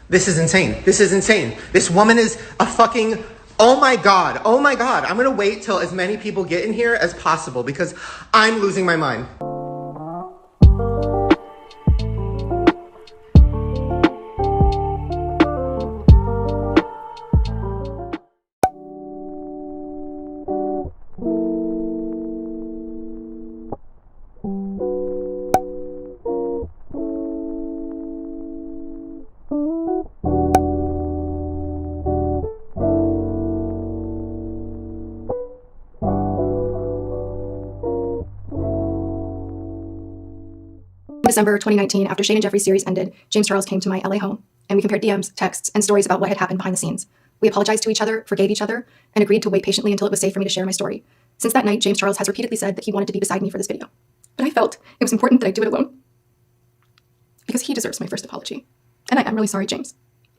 This is insane. This is insane. This woman is a fucking... Oh my God. Oh my God. I'm going to wait till as many people get in here as possible because I'm losing my mind. In December 2019, after Shane and Jeffrey's series ended, James Charles came to my LA home, and we compared DMs, texts, and stories about what had happened behind the scenes. We apologized to each other, forgave each other, and agreed to wait patiently until it was safe for me to share my story. Since that night, James Charles has repeatedly said that he wanted to be beside me for this video. But I felt it was important that I do it alone, because he deserves my first apology. And I am really sorry, James.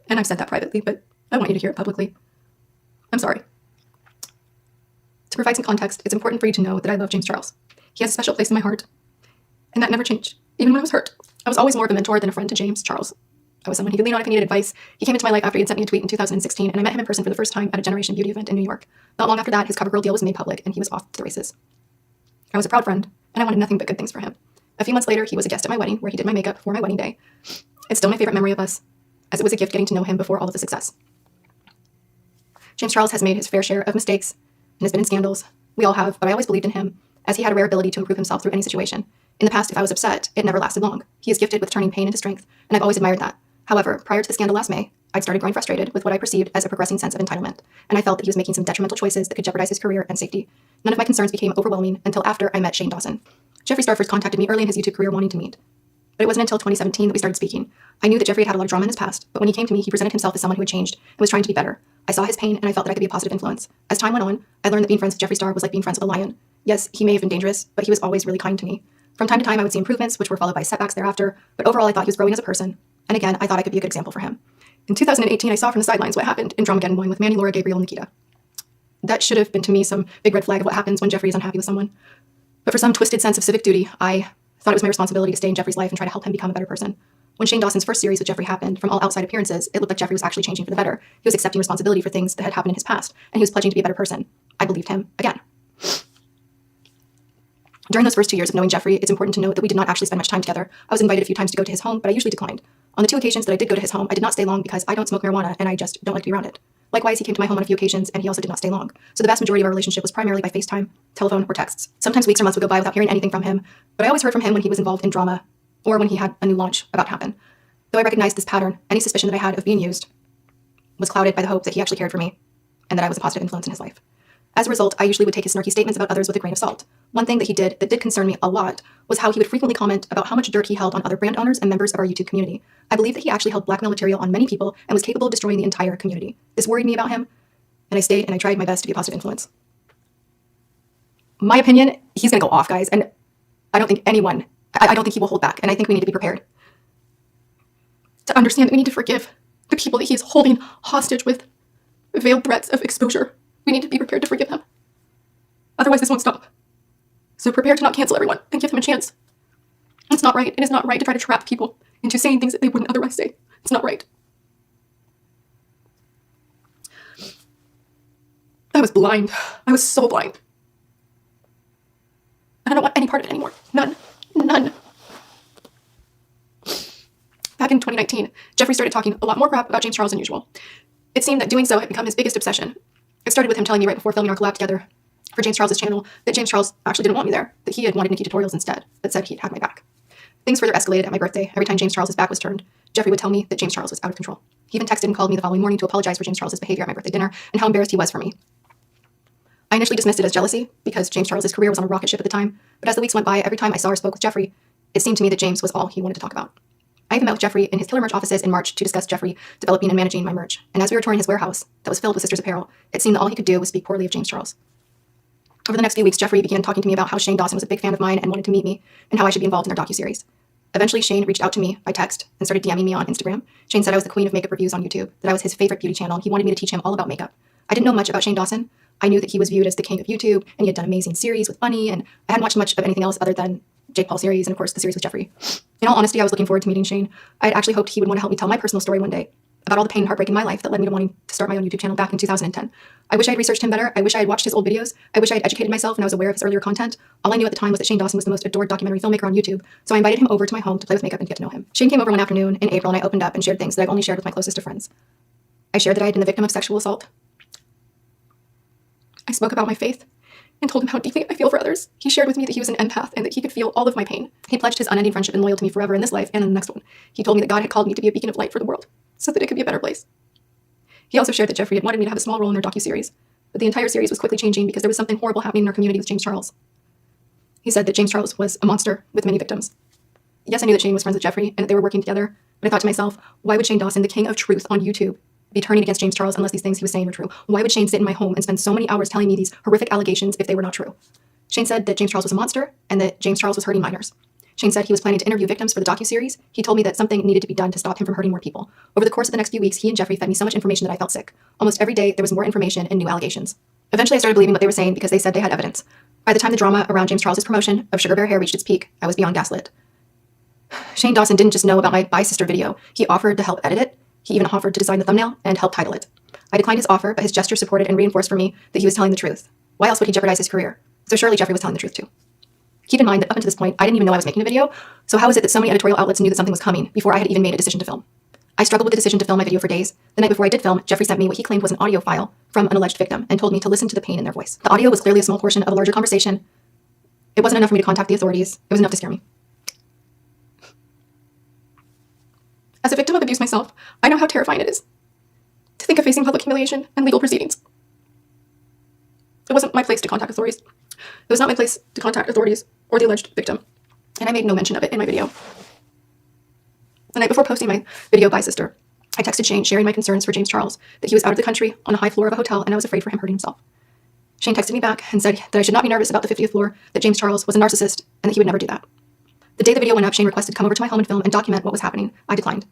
And I've said that privately, but I want you to hear it publicly. I'm sorry. To provide some context, it's important for you to know that I love James Charles. He has a special place in my heart, and that never changed. Even when I was hurt, I was always more of a mentor than a friend to James Charles. I was someone he could lean on if he needed advice. He came into my life after he had sent me a tweet in 2016, and I met him in person for the first time at a Generation Beauty event in New York. Not long after that, his CoverGirl deal was made public, and he was off to the races. I was a proud friend, and I wanted nothing but good things for him. A few months later, he was a guest at my wedding, where he did my makeup for my wedding day. It's still my favorite memory of us, as it was a gift getting to know him before all of the success. James Charles has made his fair share of mistakes, and has been in scandals. We all have, but I always believed in him, as he had a rare ability to improve himself through any situation. In the past, if I was upset, it never lasted long. He is gifted with turning pain into strength, and I've always admired that. However, prior to the scandal last May, I'd started growing frustrated with what I perceived as a progressing sense of entitlement, and I felt that he was making some detrimental choices that could jeopardize his career and safety. None of my concerns became overwhelming until after I met Shane Dawson. Jeffree Star first contacted me early in his YouTube career wanting to meet. But it wasn't until 2017 that we started speaking. I knew that Jeffree had had a lot of drama in his past, but when he came to me, he presented himself as someone who had changed and was trying to be better. I saw his pain, and I felt that I could be a positive influence. As time went on, I learned that being friends with Jeffree Star was like being friends with a lion. Yes, he may have been dangerous, but he was always really kind to me. From time to time, I would see improvements, which were followed by setbacks thereafter, but overall I thought he was growing as a person. And again, I thought I could be a good example for him. In 2018, I saw from the sidelines what happened in Dramageddon 1 with Manny, Laura, Gabriel, and Nikita. That should have been to me some big red flag of what happens when Jeffree is unhappy with someone. But for some twisted sense of civic duty, I thought it was my responsibility to stay in Jeffree's life and try to help him become a better person. When Shane Dawson's first series with Jeffree happened, from all outside appearances, it looked like Jeffree was actually changing for the better. He was accepting responsibility for things that had happened in his past, and he was pledging to be a better person. I believed him again. During those first 2 years of knowing Jeffree, it's important to note that we did not actually spend much time together. I was invited a few times to go to his home, but I usually declined. On the 2 occasions that I did go to his home, I did not stay long because I don't smoke marijuana and I just don't like to be around it. Likewise, he came to my home on a few occasions and he also did not stay long. So the vast majority of our relationship was primarily by FaceTime, telephone, or texts. Sometimes weeks or months would go by without hearing anything from him, but I always heard from him when he was involved in drama or when he had a new launch about to happen. Though I recognized this pattern, any suspicion that I had of being used was clouded by the hope that he actually cared for me and that I was a positive influence in his life. As a result, I usually would take his snarky statements about others with a grain of salt. One thing that he did that did concern me a lot was how he would frequently comment about how much dirt he held on other brand owners and members of our YouTube community. I believe that he actually held blackmail material on many people and was capable of destroying the entire community. This worried me about him, and I stayed and I tried my best to be a positive influence. My opinion, he's gonna go off, guys, and I don't think he will hold back, and I think we need to be prepared to understand that we need to forgive the people that he is holding hostage with veiled threats of exposure. We need to be prepared to forgive him. Otherwise, this won't stop. So prepare to not cancel everyone and give them a chance. It's not right. It is not right to try to trap people into saying things that they wouldn't otherwise say. It's not right. I was blind. I was so blind. I don't want any part of it anymore. None. None. Back in 2019, Jeffree started talking a lot more crap about James Charles than usual. It seemed that doing so had become his biggest obsession. It started with him telling me right before filming our collab together for James Charles' channel that James Charles actually didn't want me there, that he had wanted Nikki tutorials instead, that said he'd had my back. Things further escalated at my birthday. Every time James Charles' back was turned, Jeffree would tell me that James Charles was out of control. He even texted and called me the following morning to apologize for James Charles' behavior at my birthday dinner and how embarrassed he was for me. I initially dismissed it as jealousy because James Charles' career was on a rocket ship at the time, but as the weeks went by, every time I saw or spoke with Jeffree, it seemed to me that James was all he wanted to talk about. I even met with Jeffree in his Killer Merch offices in March to discuss Jeffree developing and managing my merch, and as we were touring his warehouse that was filled with sisters' apparel, it seemed that all he could do was speak poorly of James Charles. Over the next few weeks, Jeffree began talking to me about how Shane Dawson was a big fan of mine and wanted to meet me, and how I should be involved in their docuseries. Eventually, Shane reached out to me by text and started DMing me on Instagram. Shane said I was the queen of makeup reviews on YouTube, that I was his favorite beauty channel, and he wanted me to teach him all about makeup. I didn't know much about Shane Dawson. I knew that he was viewed as the king of YouTube, and he had done amazing series with Bunny, and I hadn't watched much of anything else other than Jake Paul series and, of course, the series with Jeffree. In all honesty, I was looking forward to meeting Shane. I had actually hoped he would want to help me tell my personal story one day. about all the pain and heartbreak in my life that led me to wanting to start my own YouTube channel back in 2010. I wish I had researched him better. I wish I had watched his old videos. I wish I had educated myself and I was aware of his earlier content. All I knew at the time was that Shane Dawson was the most adored documentary filmmaker on YouTube, so I invited him over to my home to play with makeup and get to know him. Shane came over one afternoon in April and I opened up and shared things that I've only shared with my closest of friends. I shared that I had been the victim of sexual assault. I spoke about my faith and told him how deeply I feel for others. He shared with me that he was an empath and that he could feel all of my pain. He pledged his unending friendship and loyalty to me forever in this life and in the next one. He told me that God had called me to be a beacon of light for the world, so that it could be a better place. He also shared that Jeffrey had wanted me to have a small role in their docuseries, but the entire series was quickly changing because there was something horrible happening in our community with James Charles. He said that James Charles was a monster with many victims. Yes, I knew that Shane was friends with Jeffrey and that they were working together, but I thought to myself, why would Shane Dawson, the king of truth on YouTube, be turning against James Charles unless these things he was saying were true? Why would Shane sit in my home and spend so many hours telling me these horrific allegations if they were not true? Shane said that James Charles was a monster and that James Charles was hurting minors. Shane said he was planning to interview victims for the docuseries. He told me that something needed to be done to stop him from hurting more people. Over the course of the next few weeks, he and Jeffrey fed me so much information that I felt sick. Almost every day, there was more information and new allegations. Eventually, I started believing what they were saying because they said they had evidence. By the time the drama around James Charles' promotion of Sugar Bear Hair reached its peak, I was beyond gaslit. Shane Dawson didn't just know about my bi-sister video. He offered to help edit it. He even offered to design the thumbnail and help title it. I declined his offer, but his gesture supported and reinforced for me that he was telling the truth. Why else would he jeopardize his career? So surely Jeffrey was telling the truth too. Keep in mind that up until this point, I didn't even know I was making a video, so how is it that so many editorial outlets knew that something was coming before I had even made a decision to film? I struggled with the decision to film my video for days. The night before I did film, Jeffrey sent me what he claimed was an audio file from an alleged victim and told me to listen to the pain in their voice. The audio was clearly a small portion of a larger conversation. It wasn't enough for me to contact the authorities. It was enough to scare me. As a victim of abuse myself, I know how terrifying it is to think of facing public humiliation and legal proceedings. It wasn't my place to contact authorities. It was not my place to contact authorities or the alleged victim, and I made no mention of it in my video. The night before posting my video by sister, I texted Shane sharing my concerns for James Charles, that he was out of the country on a high floor of a hotel and I was afraid for him hurting himself. Shane texted me back and said that I should not be nervous about the 50th floor, that James Charles was a narcissist and that he would never do that. The day the video went up, Shane requested to come over to my home and film and document what was happening. I declined.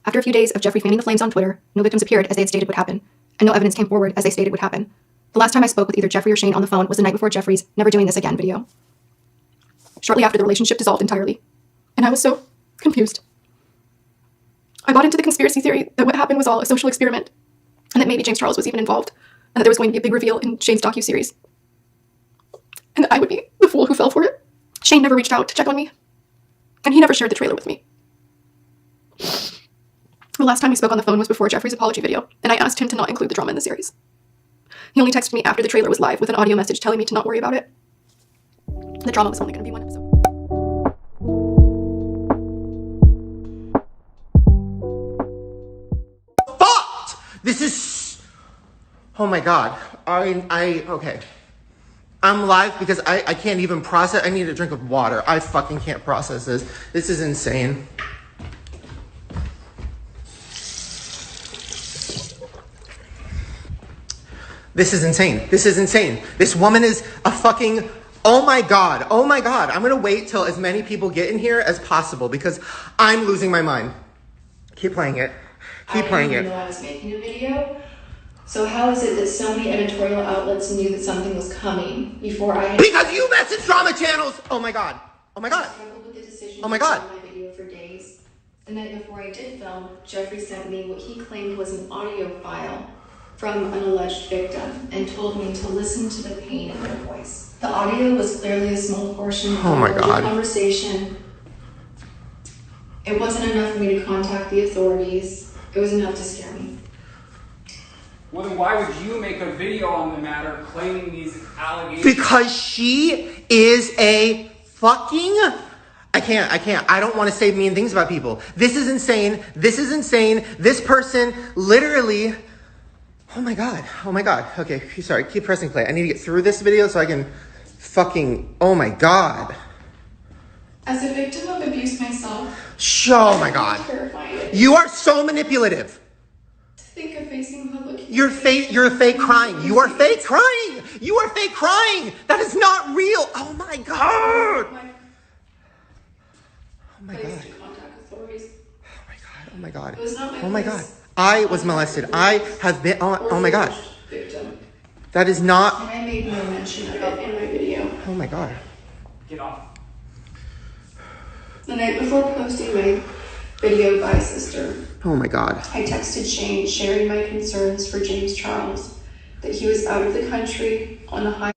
After a few days of Jeffrey fanning the flames on Twitter, no victims appeared as they had stated would happen, and no evidence came forward as they stated would happen. The last time I spoke with either Jeffrey or Shane on the phone was the night before Jeffrey's "Never Doing This Again" video. Shortly after, the relationship dissolved entirely, and I was so confused. I bought into the conspiracy theory that what happened was all a social experiment, and that maybe James Charles was even involved, and that there was going to be a big reveal in Shane's docuseries, and that I would be the fool who fell for it. Shane never reached out to check on me, and he never shared the trailer with me. The last time we spoke on the phone was before Jeffrey's apology video, and I asked him to not include the drama in the series. He only texted me after the trailer was live with an audio message telling me to not worry about it. The drama was only going to be one episode. Fucked! This is... Oh my God. Okay. I'm live because I can't even process. I need a drink of water. I fucking can't process this. This is insane. This is insane. This is insane. This woman is a fucking... Oh my God. Oh my God. I'm going to wait till as many people get in here as possible because I'm losing my mind. Keep playing it. Keep playing it. I didn't even know I was making a video. So how is it that so many editorial outlets knew that something was coming before I had... Because you message drama channels! Oh my God. Oh my God. I struggled with the decision Oh my to God. film my video for days. The night before I did film, Jeffrey sent me what he claimed was an audio file from an alleged victim and told me to listen to the pain in their voice. The audio was clearly a small portion of Oh my the God. conversation. It wasn't enough for me to contact the authorities. It was enough to scare me. Well, then why would you make a video on the matter claiming these allegations? Because she is a fucking... I can't. I don't want to say mean things about people. This is insane. This is insane. This person literally... Oh my God. Oh my God. Okay, sorry. Keep pressing play. I need to get through this video so I can fucking... Oh my God. As a victim of abuse myself... Oh my God. Terrifying. You are so manipulative. To think of facing public... You're fake crying. You are fake crying. You are fake crying. That is not real. Oh my God. Oh my God. To contact authorities. Oh my God. Oh my God. It was not my Oh my place. God. I was molested. I have been... Oh my God. Victim. That is not... And I made no mention of it in my video. Oh my God. Get off. The night before posting my Video by sister. Oh my God. I texted Shane sharing my concerns for James Charles, that he was out of the country on the high